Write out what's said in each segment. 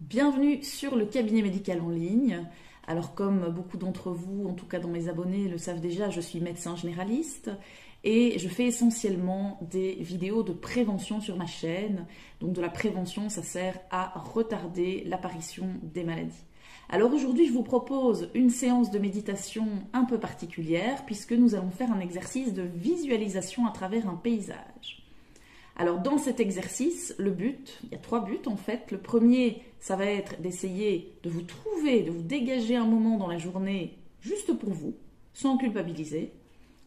Bienvenue sur le cabinet médical en ligne. Alors comme beaucoup d'entre vous, en tout cas dans mes abonnés le savent déjà, je suis médecin généraliste et je fais essentiellement des vidéos de prévention sur ma chaîne. Donc de la prévention, ça sert à retarder l'apparition des maladies. Alors aujourd'hui, je vous propose une séance de méditation un peu particulière puisque nous allons faire un exercice de visualisation à travers un paysage. Alors dans cet exercice, il y a 3 buts en fait. Le premier, ça va être d'essayer de vous trouver, de vous dégager un moment dans la journée juste pour vous, sans culpabiliser,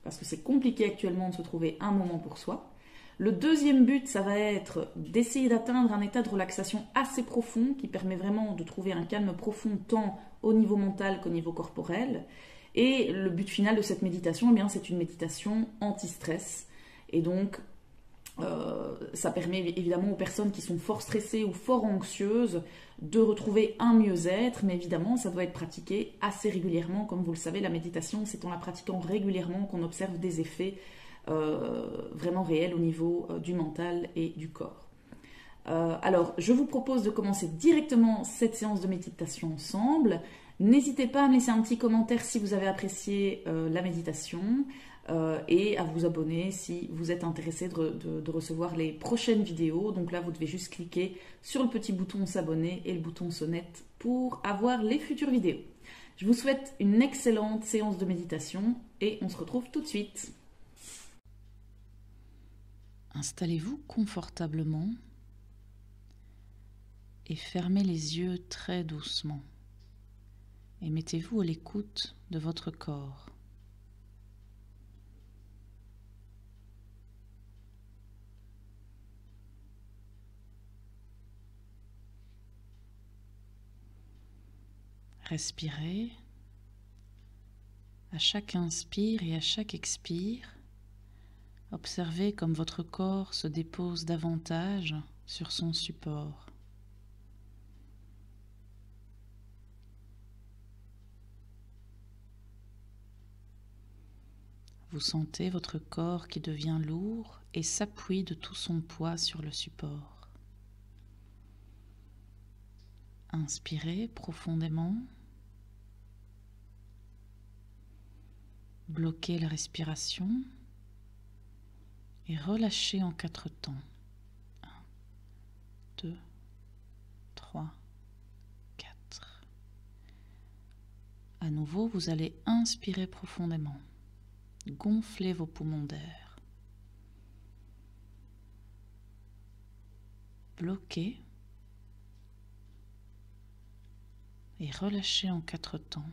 parce que c'est compliqué actuellement de se trouver un moment pour soi. Le deuxième but, ça va être d'essayer d'atteindre un état de relaxation assez profond qui permet vraiment de trouver un calme profond tant au niveau mental qu'au niveau corporel. Et le but final de cette méditation, eh bien, c'est une méditation anti-stress. Et donc, ça permet évidemment aux personnes qui sont fort stressées ou fort anxieuses de retrouver un mieux-être, mais évidemment ça doit être pratiqué assez régulièrement. Comme vous le savez, la méditation, c'est en la pratiquant régulièrement qu'on observe des effets vraiment réels au niveau du mental et du corps. Alors, je vous propose de commencer directement cette séance de méditation ensemble. N'hésitez pas à me laisser un petit commentaire si vous avez apprécié la méditation et à vous abonner si vous êtes intéressé de recevoir les prochaines vidéos. Donc là, vous devez juste cliquer sur le petit bouton s'abonner et le bouton sonnette pour avoir les futures vidéos. Je vous souhaite une excellente séance de méditation et on se retrouve tout de suite. Installez-vous confortablement et fermez les yeux très doucement et mettez-vous à l'écoute de votre corps. Respirez. À chaque inspire et à chaque expire, observez comme votre corps se dépose davantage sur son support. Vous sentez votre corps qui devient lourd et s'appuie de tout son poids sur le support. Inspirez profondément. Bloquez la respiration et relâchez en 4 temps. 1, 2, 3, 4. À nouveau, vous allez inspirer profondément. Gonflez vos poumons d'air. Bloquez et relâchez en 4 temps.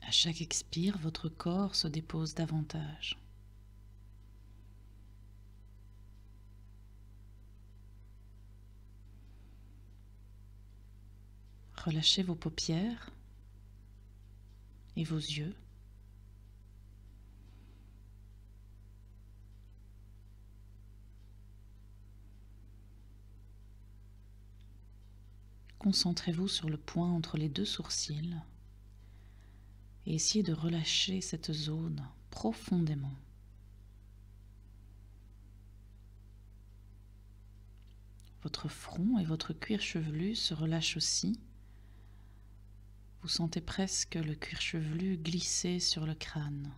À chaque expire, votre corps se dépose davantage. Relâchez vos paupières et vos yeux. Concentrez-vous sur le point entre les 2 sourcils et essayez de relâcher cette zone profondément. Votre front et votre cuir chevelu se relâchent aussi. Vous sentez presque le cuir chevelu glisser sur le crâne.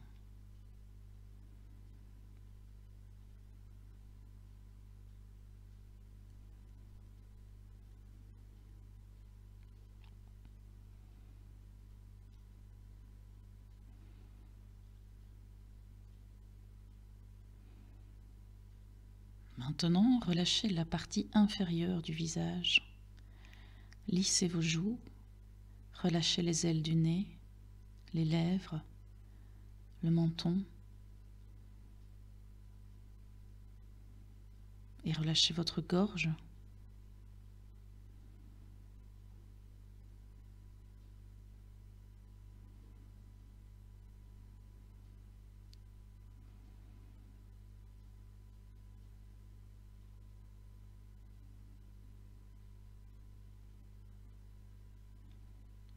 Maintenant, relâchez la partie inférieure du visage. Lissez vos joues, relâchez les ailes du nez, les lèvres, le menton. Et relâchez votre gorge.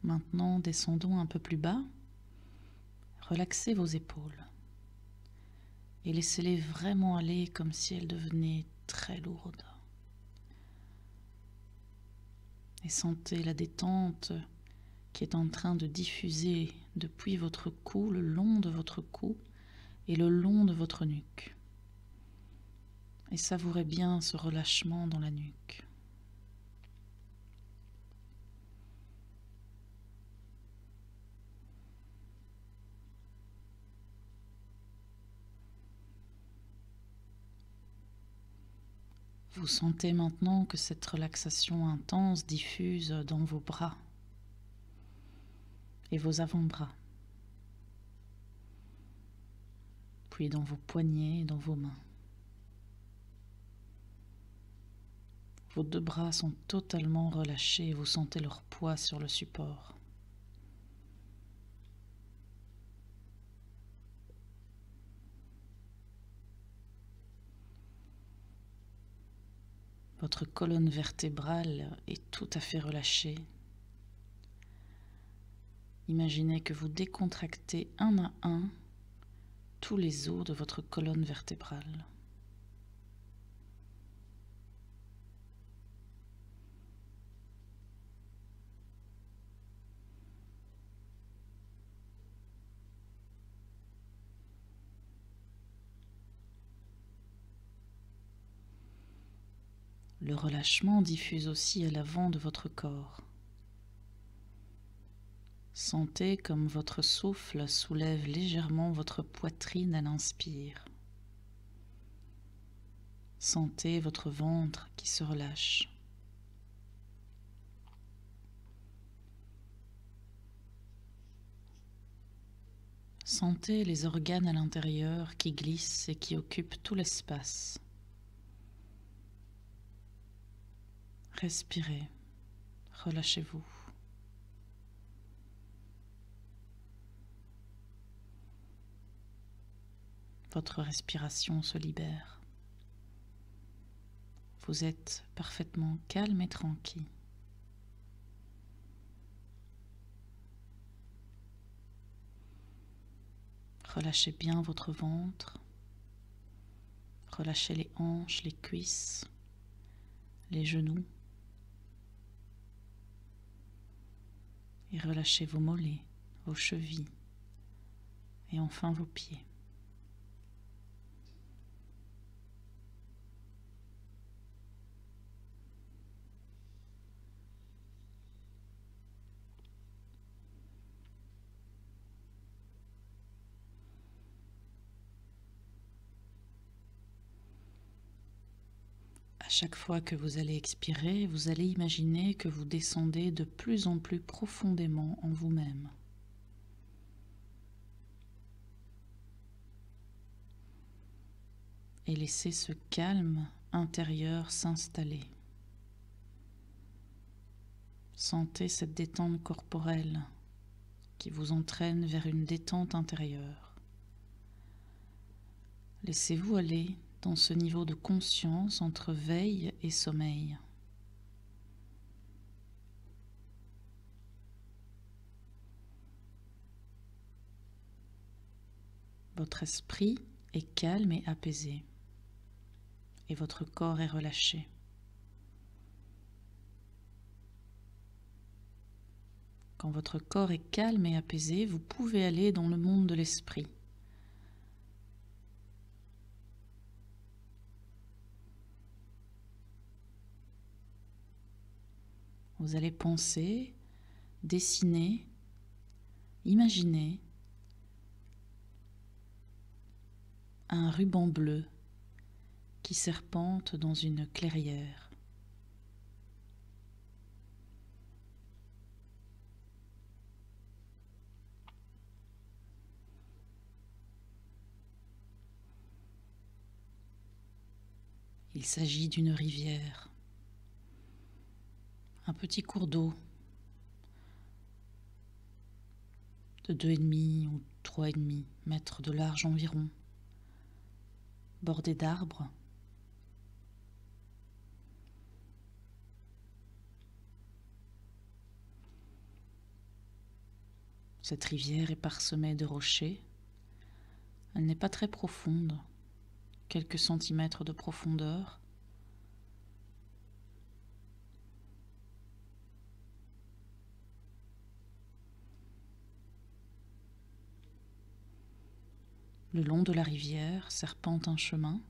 Maintenant, descendons un peu plus bas. Relaxez vos épaules. et laissez-les vraiment aller comme si elles devenaient très lourdes. Et sentez la détente qui est en train de diffuser depuis votre cou, le long de votre cou et le long de votre nuque. Et savourez bien ce relâchement dans la nuque. Vous sentez maintenant que cette relaxation intense diffuse dans vos bras et vos avant-bras, puis dans vos poignets et dans vos mains. Vos deux bras sont totalement relâchés et vous sentez leur poids sur le support. Votre colonne vertébrale est tout à fait relâchée. Imaginez que vous décontractez un à un tous les os de votre colonne vertébrale. Le relâchement diffuse aussi à l'avant de votre corps. Sentez comme votre souffle soulève légèrement votre poitrine à l'inspire. Sentez votre ventre qui se relâche. Sentez les organes à l'intérieur qui glissent et qui occupent tout l'espace. Respirez, relâchez-vous. Votre respiration se libère. Vous êtes parfaitement calme et tranquille. Relâchez bien votre ventre. Relâchez les hanches, les cuisses, les genoux. Et relâchez vos mollets, vos chevilles et enfin vos pieds. À chaque fois que vous allez expirer, vous allez imaginer que vous descendez de plus en plus profondément en vous-même. Et laissez ce calme intérieur s'installer. Sentez cette détente corporelle qui vous entraîne vers une détente intérieure. Laissez-vous aller dans ce niveau de conscience entre veille et sommeil. Votre esprit est calme et apaisé, et votre corps est relâché. Quand votre corps est calme et apaisé, vous pouvez aller dans le monde de l'esprit. Vous allez penser, dessiner, imaginer un ruban bleu qui serpente dans une clairière. Il s'agit d'une rivière. Un petit cours d'eau de 2,5 ou 3,5 mètres de large environ, bordé d'arbres. Cette rivière est parsemée de rochers. Elle n'est pas très profonde, quelques centimètres de profondeur. Le long de la rivière serpente un chemin.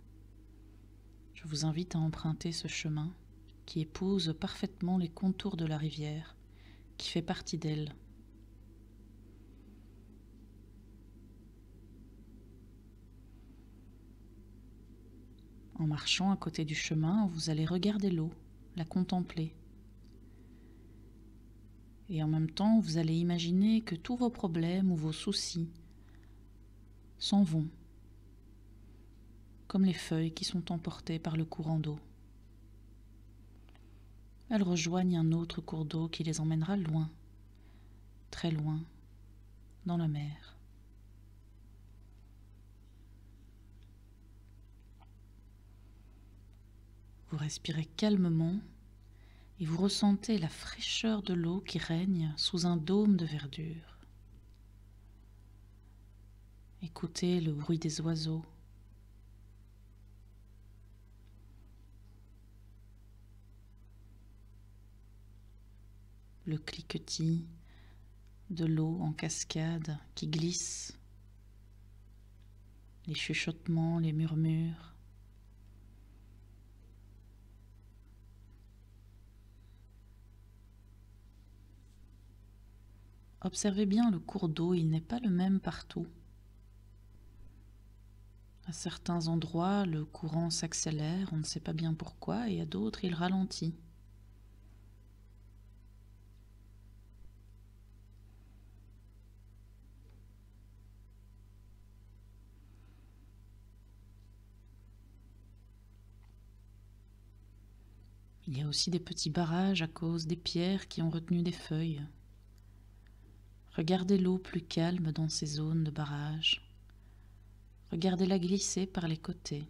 Je vous invite à emprunter ce chemin qui épouse parfaitement les contours de la rivière, qui fait partie d'elle. En marchant à côté du chemin, vous allez regarder l'eau, la contempler. Et en même temps, vous allez imaginer que tous vos problèmes ou vos soucis s'en vont, comme les feuilles qui sont emportées par le courant d'eau. Elles rejoignent un autre cours d'eau qui les emmènera loin, très loin, dans la mer. Vous respirez calmement et vous ressentez la fraîcheur de l'eau qui règne sous un dôme de verdure. Écoutez le bruit des oiseaux. Le cliquetis de l'eau en cascade qui glisse, les chuchotements, les murmures. Observez bien le cours d'eau, il n'est pas le même partout. À certains endroits, le courant s'accélère, on ne sait pas bien pourquoi, et à d'autres, il ralentit. Il y a aussi des petits barrages à cause des pierres qui ont retenu des feuilles. Regardez l'eau plus calme dans ces zones de barrage. Regardez-la glisser par les côtés.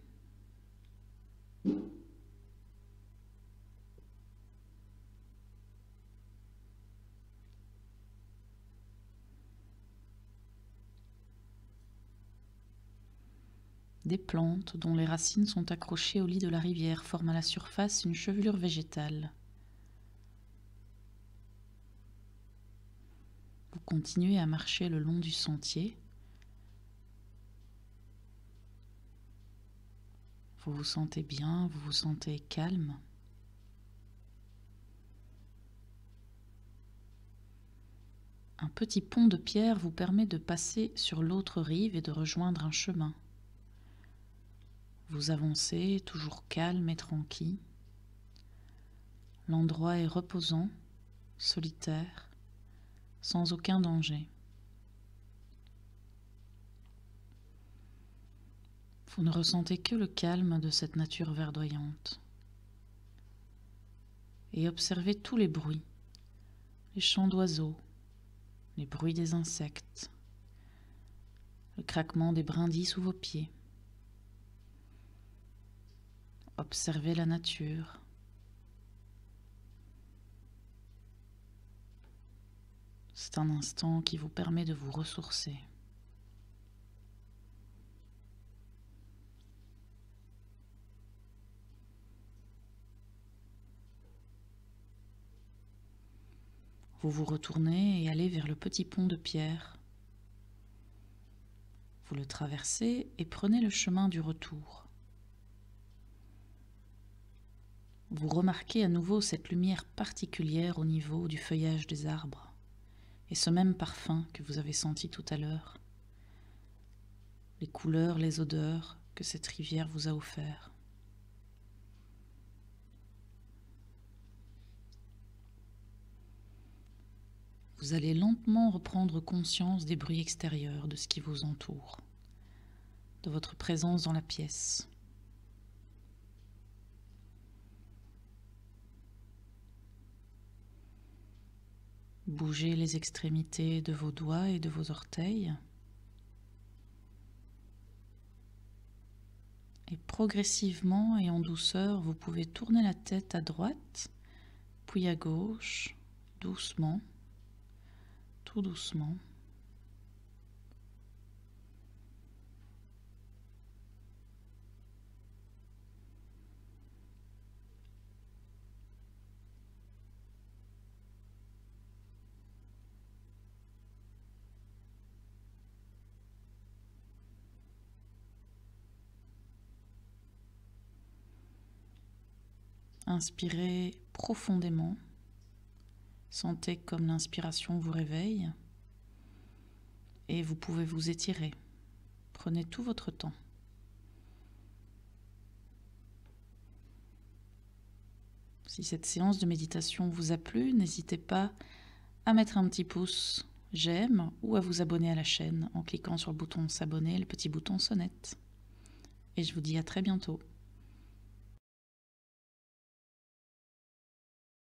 Des plantes dont les racines sont accrochées au lit de la rivière forment à la surface une chevelure végétale. Vous continuez à marcher le long du sentier. Vous vous sentez bien, vous vous sentez calme. Un petit pont de pierre vous permet de passer sur l'autre rive et de rejoindre un chemin. Vous avancez, toujours calme et tranquille. L'endroit est reposant, solitaire, sans aucun danger. Vous ne ressentez que le calme de cette nature verdoyante. Et observez tous les bruits, les chants d'oiseaux, les bruits des insectes, le craquement des brindilles sous vos pieds. Observez la nature. C'est un instant qui vous permet de vous ressourcer. Vous vous retournez et allez vers le petit pont de pierre. Vous le traversez et prenez le chemin du retour. Vous remarquez à nouveau cette lumière particulière au niveau du feuillage des arbres et ce même parfum que vous avez senti tout à l'heure, les couleurs, les odeurs que cette rivière vous a offert. Vous allez lentement reprendre conscience des bruits extérieurs, de ce qui vous entoure, de votre présence dans la pièce. Bougez les extrémités de vos doigts et de vos orteils. Et progressivement et en douceur, vous pouvez tourner la tête à droite, puis à gauche, doucement, tout doucement. Inspirez profondément. Sentez comme l'inspiration vous réveille. Et vous pouvez vous étirer. Prenez tout votre temps. Si cette séance de méditation vous a plu, n'hésitez pas à mettre un petit pouce j'aime ou à vous abonner à la chaîne en cliquant sur le bouton s'abonner et le petit bouton sonnette. Et je vous dis à très bientôt.